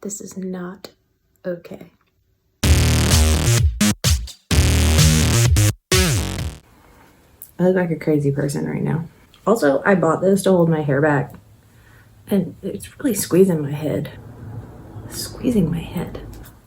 This is not okay. I look like a crazy person right now. Also, I bought this to hold my hair back, and it's really squeezing my head. Squeezing my head.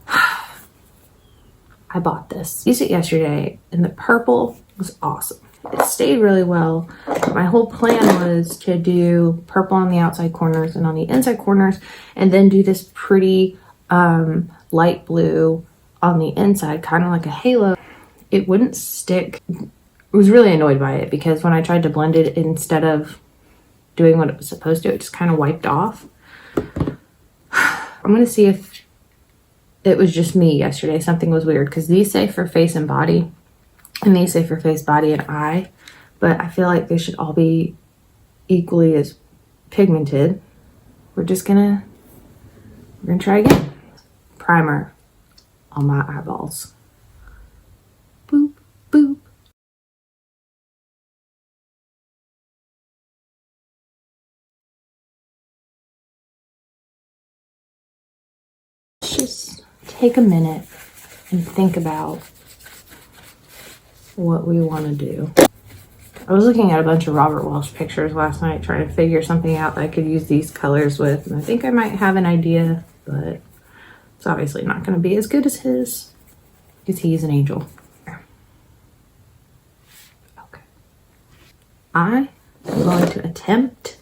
I bought this. Used it yesterday, and the purple was awesome. It stayed really well. My whole plan was to do purple on the outside corners and on the inside corners, and then do this pretty light blue on the inside, kind of like a halo. It wouldn't stick. I was really annoyed by it because when I tried to blend it, instead of doing what it was supposed to, it just kind of wiped off. I'm gonna see if it was just me yesterday. Something was weird because these say for face and body, and these say for face, body, and eye, but I feel like they should all be equally as pigmented. We're gonna try again. Primer on my eyeballs. Boop, boop. Just take a minute and think about what we want to do. I was looking at a bunch of Robert Welsh pictures last night trying to figure something out that I could use these colors with, and I think I might have an idea, but it's obviously not going to be as good as his because he's an angel. Okay. I am going to attempt.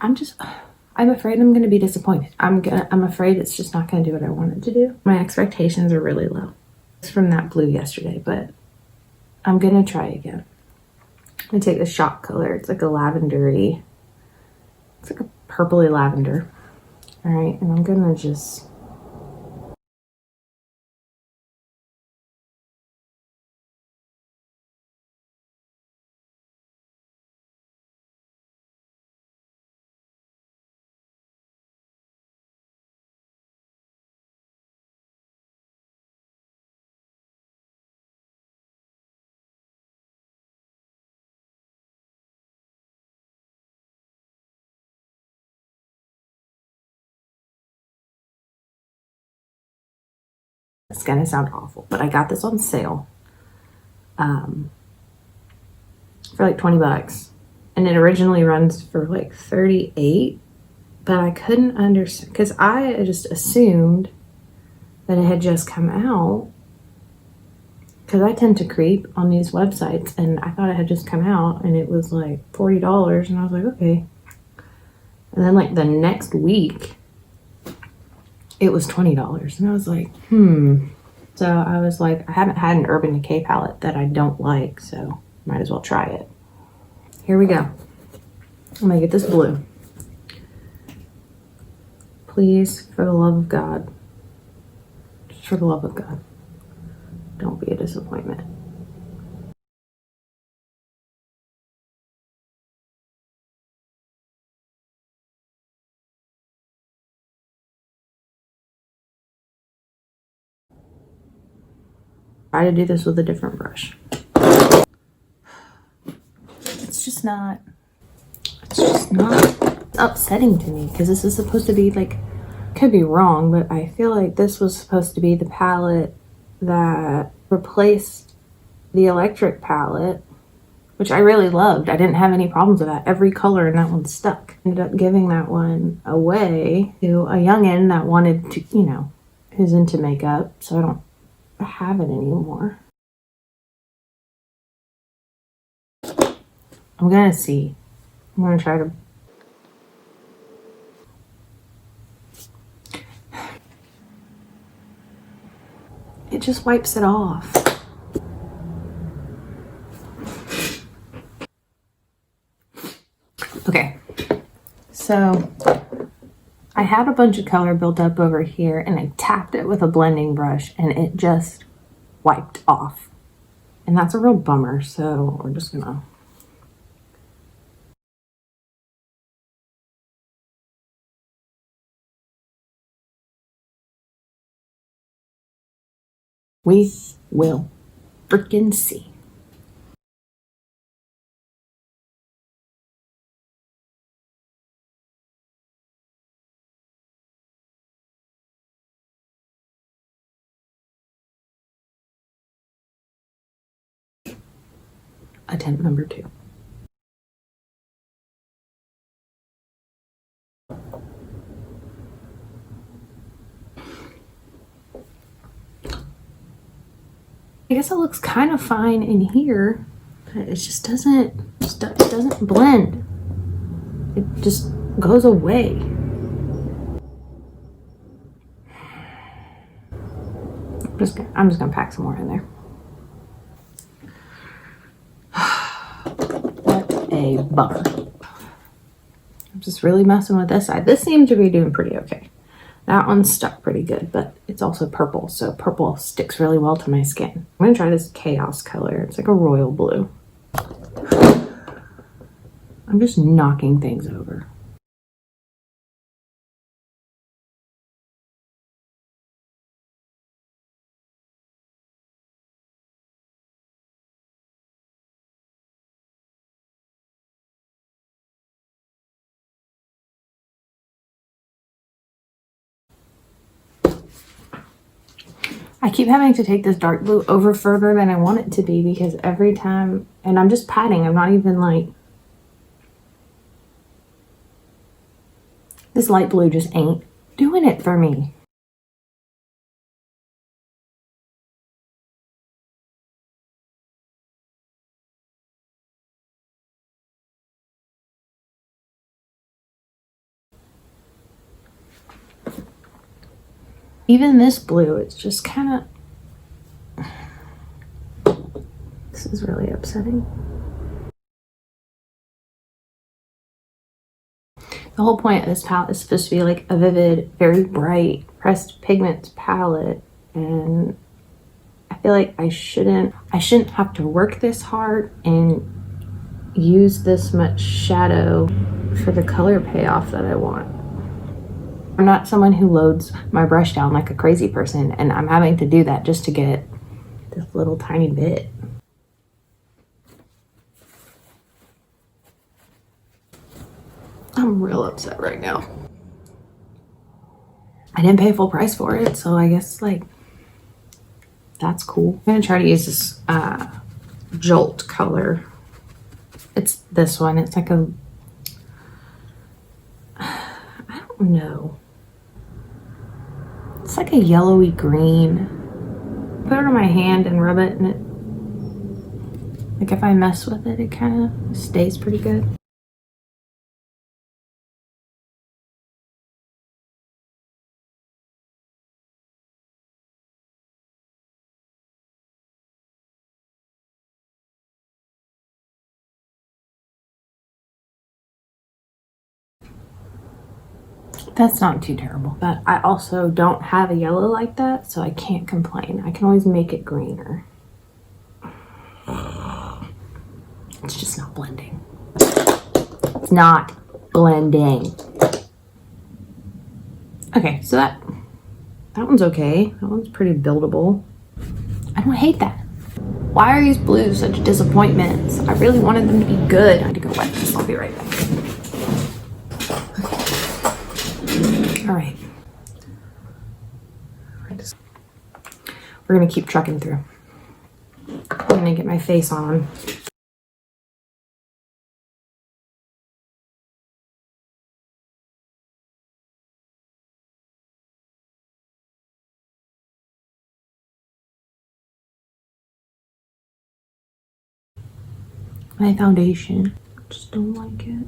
I'm afraid I'm going to be disappointed. I'm afraid it's just not going to do what I wanted to do. My expectations are really low. It's from that blue yesterday, but I'm going to try again. I'm going to take the shot color. It's like a lavendery. It's like a purpley lavender. All right, and I'm going to just it's gonna sound awful, but I got this on sale for like 20 bucks, and it originally runs for like 38, but I couldn't understand because I just assumed that it had just come out because I tend to creep on these websites, and I thought it had just come out and it was like $40, and I was like, okay. And then like the next week it was $20, and I was like, So I was like, I haven't had an Urban Decay palette that I don't like, so might as well try it. Here we go. I'm gonna get this blue. Please, for the love of God, just for the love of God, don't be a disappointment. Try to do this with a different brush. It's just not upsetting to me because this is supposed to be like, could be wrong, but I feel like this was supposed to be the palette that replaced the electric palette, which I really loved. I didn't have any problems with that. Every color in that one stuck. Ended up giving that one away to a youngin' that wanted to, who's into makeup, so I don't have it anymore. I'm gonna see. I'm gonna try to. It just wipes it off. Okay, so I had a bunch of color built up over here, and I tapped it with a blending brush, and it just wiped off. And that's a real bummer, so we're just gonna. We will freaking see. attempt number 2. I guess it looks kind of fine in here, but it just doesn't blend. It just goes away. I'm just gonna pack some more in there. What a bummer. I'm just really messing with this side. This seems to be doing pretty okay. That one's stuck pretty good, but it's also purple, so purple sticks really well to my skin. I'm gonna try this Chaos color. It's like a royal blue. I'm just knocking things over. I keep having to take this dark blue over further than I want it to be because every time, and I'm just patting, I'm not even like, this light blue just ain't doing it for me. Even this blue, it's just kind of, this is really upsetting. The whole point of this palette is supposed to be like a vivid, very bright pressed pigments palette, and I feel like I shouldn't have to work this hard and use this much shadow for the color payoff that I want. I'm not someone who loads my brush down like a crazy person, and I'm having to do that just to get this little tiny bit. I'm real upset right now. I didn't pay full price for it, so I guess like that's cool. I'm gonna try to use this Jolt color. It's this one. It's like a, I don't know. It's like a yellowy green. Put it on my hand and rub it, and it, like if I mess with it, it kind of stays pretty good. That's not too terrible, but I also don't have a yellow like that, so I can't complain. I can always make it greener. It's just not blending. It's not blending. Okay, so that one's okay. That one's pretty buildable. I don't hate that. Why are these blues such disappointments? I really wanted them to be good. I need to go wet this. I'll be right back. All right. We're gonna keep trucking through. I'm gonna get my face on. My foundation. Just don't like it.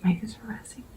Mike is harassing me.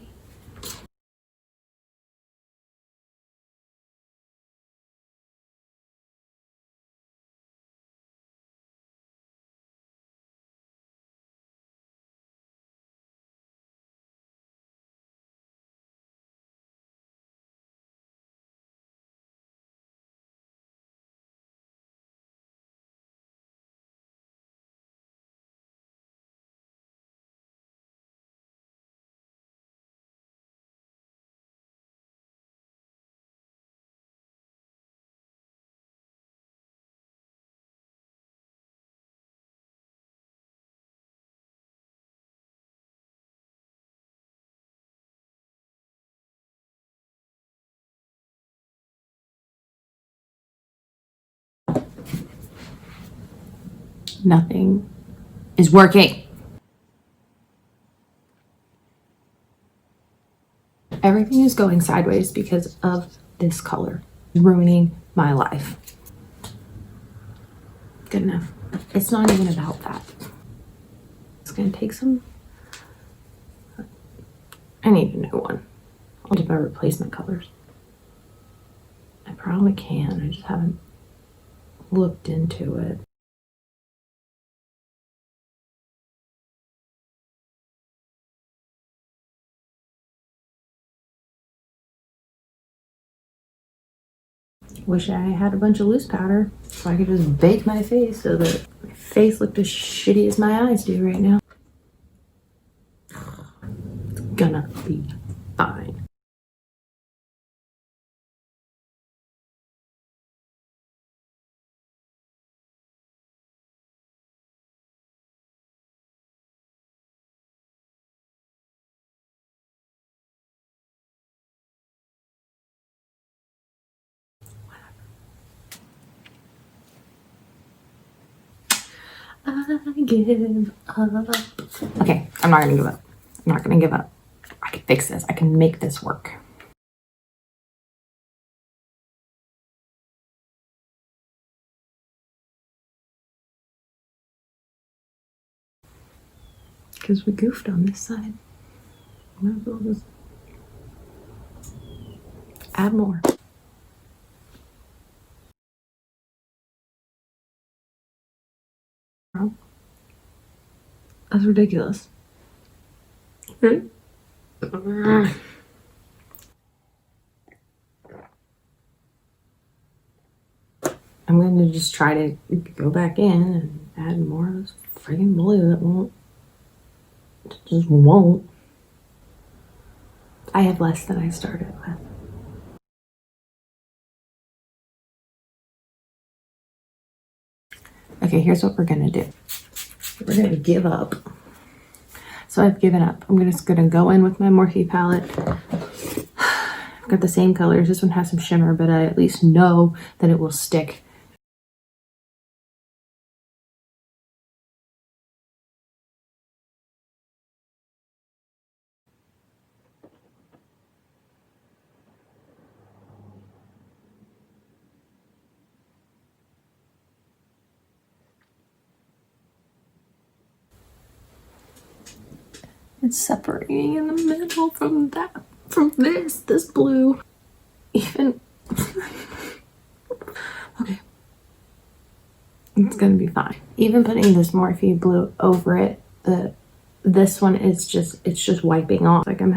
Nothing is working. Everything is going sideways because of this color. Ruining my life. Good enough. It's not even about that. It's gonna take some. I need a new one. I'll do my replacement colors. I probably can. I just haven't looked into it. Wish I had a bunch of loose powder so I could just bake my face so that my face looked as shitty as my eyes do right now. It's gonna be fine. I give up. Okay, I'm not gonna give up. I'm not gonna give up. I can fix this. I can make this work. Because we goofed on this side. Might as well just add more. That's ridiculous. I'm going to just try to go back in and add more of this friggin' blue. It just won't. I have less than I started with. Okay, here's what we're gonna do. We're gonna give up. So I've given up. I'm just gonna go in with my Morphe palette. I've got the same colors. This one has some shimmer, but I at least know that it will stick. It's separating in the middle from this blue. Even, okay. It's gonna be fine. Even putting this Morphe blue over it, this one is just wiping off. Like I'm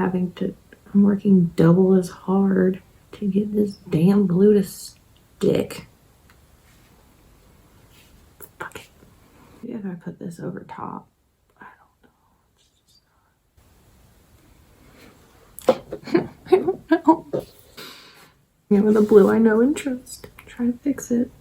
working double as hard to get this damn blue to stick. Fuck it. Maybe if I put this over top. I don't know. Yeah, with the blue I know and trust. Try to fix it.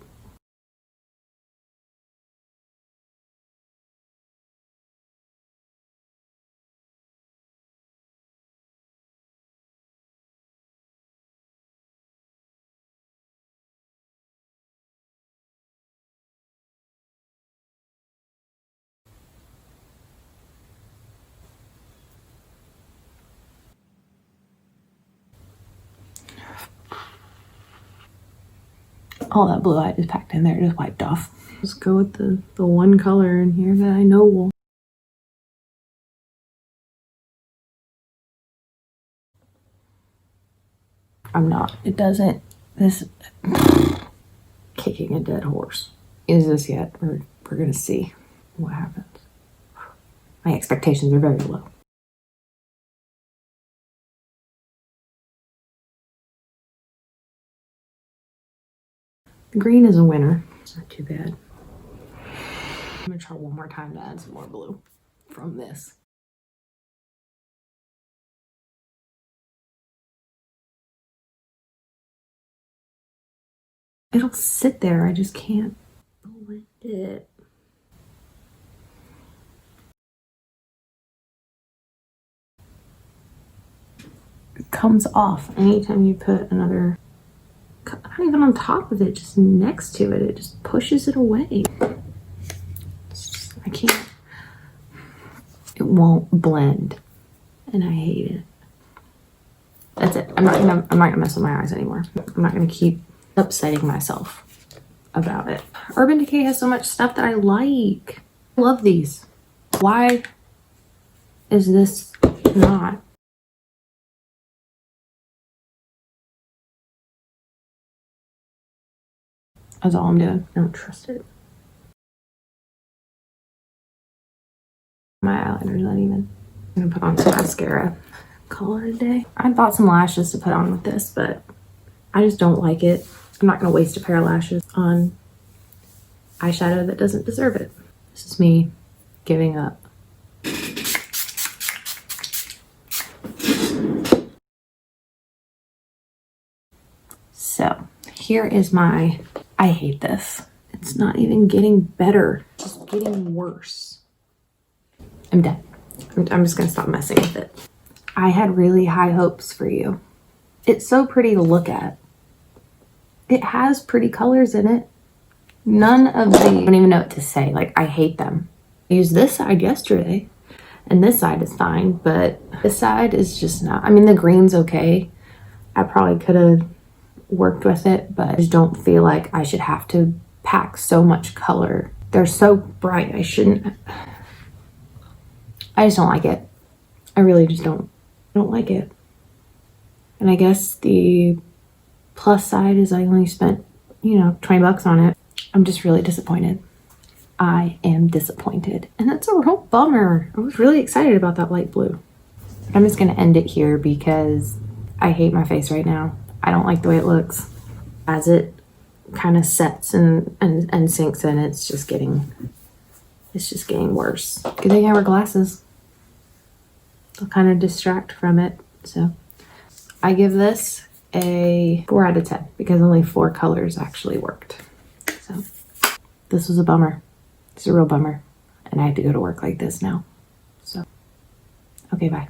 All that blue I just packed in there just wiped off. Just go with the one color in here that I know will. I'm not. It doesn't. This kicking a dead horse. Is this yet? We're gonna see what happens. My expectations are very low. The green is a winner. It's not too bad. I'm gonna try one more time to add some more blue from this. It'll sit there. I just can't blend it. It comes off anytime you put another, not even on top of it, just next to it. It just pushes it away. I can't. It won't blend, and I hate it. That's it. I'm not gonna mess with my eyes anymore. I'm not gonna keep upsetting myself about it. Urban Decay has so much stuff that I like. I love these. Why is this not? That's all I'm doing. I don't trust it. My eyeliner's not even. I'm gonna put on some mascara. Call it a day. I bought some lashes to put on with this, but I just don't like it. I'm not gonna waste a pair of lashes on eyeshadow that doesn't deserve it. This is me giving up. So here is my, I hate this. It's not even getting better, it's just getting worse. I'm done. I'm just gonna stop messing with it. I had really high hopes for you. It's so pretty to look at. It has pretty colors in it. None of the, I don't even know what to say. Like, I hate them. I used this side yesterday, and this side is fine, but this side is just not. I mean, the green's okay. I probably could have worked with it, but I just don't feel like I should have to pack so much color. They're so bright. I shouldn't. I just don't like it. I really just don't like it. And I guess the plus side is I only spent, you know, 20 bucks on it. I'm just really disappointed. I am disappointed. And that's a real bummer. I was really excited about that light blue. I'm just gonna end it here because I hate my face right now. I don't like the way it looks. As it kind of sets and sinks in, it's just getting worse. Good thing I wear glasses. They'll kind of distract from it. So I give this a 4 out of 10 because only 4 colors actually worked. So this was a bummer. It's a real bummer. And I have to go to work like this now. So, okay, bye.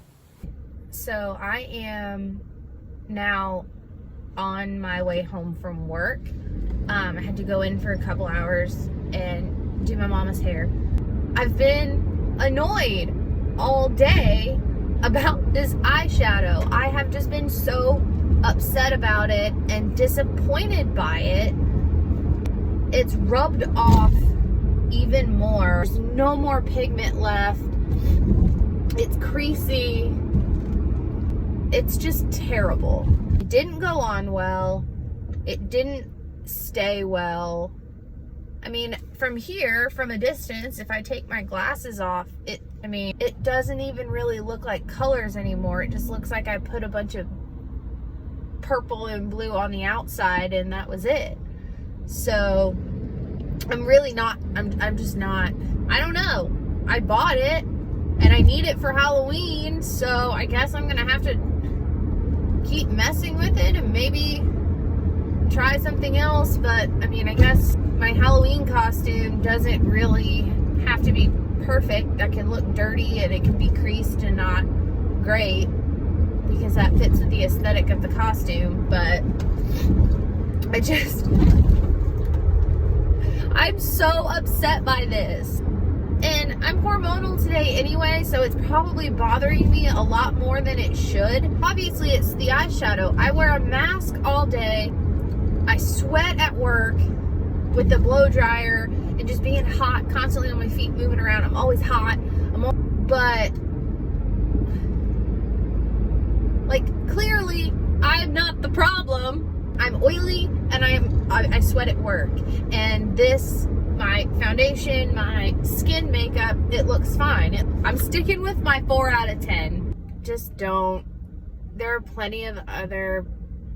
So I am now on my way home from work. I had to go in for a couple hours and do my mama's hair. I've been annoyed all day about this eyeshadow. I have just been so upset about it and disappointed by it. It's rubbed off even more. There's no more pigment left. It's creasy. It's just terrible. It didn't go on well. It didn't stay well. I mean, from here, from a distance, if I take my glasses off, it doesn't even really look like colors anymore. It just looks like I put a bunch of purple and blue on the outside and that was it. So I'm just not, I don't know. I bought it and I need it for Halloween, so I guess I'm gonna have to keep messing with it and maybe try something else. But I mean, I guess my Halloween costume doesn't really have to be perfect. That can look dirty and it can be creased and not great because that fits with the aesthetic of the costume. But I'm so upset by this. And I'm hormonal today anyway, so it's probably bothering me a lot more than it should. Obviously, it's the eyeshadow. I wear a mask all day. I sweat at work with the blow dryer and just being hot, constantly on my feet, moving around. I'm always hot. But like, clearly, I'm not the problem. I'm oily and I sweat at work. And this, my foundation, my skin makeup, it looks fine. I'm sticking with my 4 out of 10. Just don't. There are plenty of other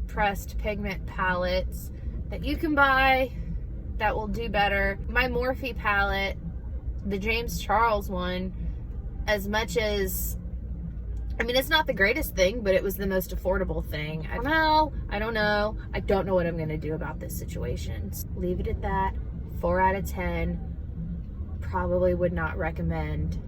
pressed pigment palettes that you can buy that will do better. My Morphe palette, the James Charles one, as much as, I mean, it's not the greatest thing, but it was the most affordable thing. I don't know. I don't know what I'm gonna do about this situation. Leave it at that. 4 out of 10. Probably would not recommend